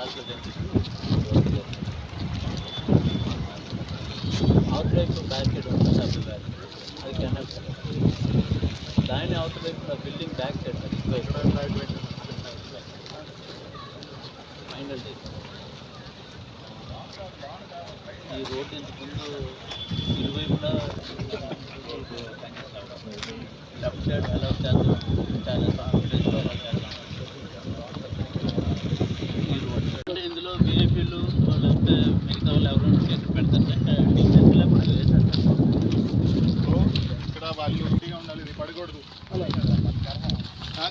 దాంట్లో అవుట్ వైపు బ్యారికేడ్ ఉంటుంది, డబుల్ బ్యారికేడ్, అది కెనాల్ సార్. దాని అవుట్ వైపు బిల్డింగ్ బ్యాక్ సైడ్ సార్, ఇటువైపు ఫైనల్ చేసి ఈ రోడ్డు ఇంతకుముందు ఇరువైపులా లెఫ్ట్ సైడ్ అలా చేద్దాం, చాలా ప్లేస్లో అలా చేద్దాం. ఈ రోడ్ అంటే ఇందులో విఐపీలు లేకపోతే మిగతా వాళ్ళు ఎవరైనా కేసు పెడతారు సార్, డిఫెన్స్ లేకుండా వేశారు సార్. ఇక్కడ వాళ్ళు రెడీగా ఉండాలి, ఇది పడకూడదు,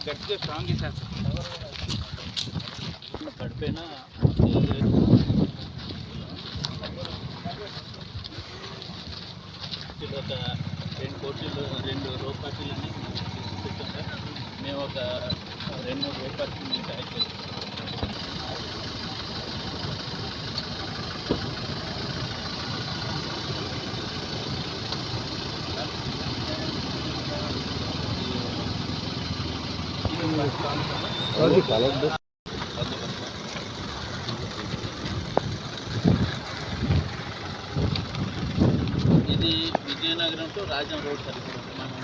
గట్టిగా స్ట్రాంగ్ చేశారు సార్. పడిపోయినా ఒక 2 కోట్లు 2 రో పార్టీలని పెట్టాం సార్. మేము ఒక 2-3 రో పార్టీలు ట్యాక్ చేస్తాం. ఇది Vizianagaram to Rajam road sir. ఇప్పుడు మనం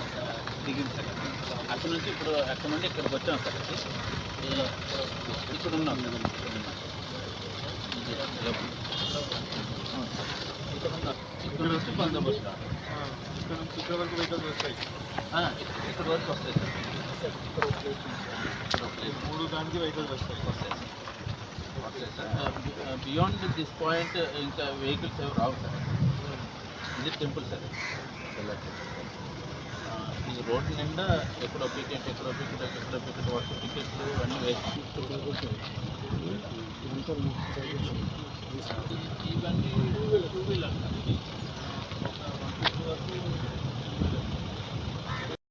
దిగింది సార్. అక్కడ నుంచి ఇప్పుడు అక్కడ నుండి ఇక్కడికి వచ్చాం సార్. ఇక్కడ ఉన్నాం సార్. ఇక్కడ నుంచి బందోబస్తు ఇక్కడ నుంచి ఇక్కడ వరకు వెహికల్స్ వస్తాయి, ఇక్కడ వరకు వస్తాయి సార్. ఇక్కడ 3 దానికి వెహికల్స్ వస్తాయి సార్. బియాండ్ దిస్ పాయింట్ ఇంకా వెహికల్స్ ఎవరు రావు సార్. ఇది టెంపుల్ సార్. ఈ రోడ్డు నిండా ఎక్కడో పికెట్ వర్క్ టికెట్లు అన్నీ వేసి ఇవన్నీ 2 వీలర్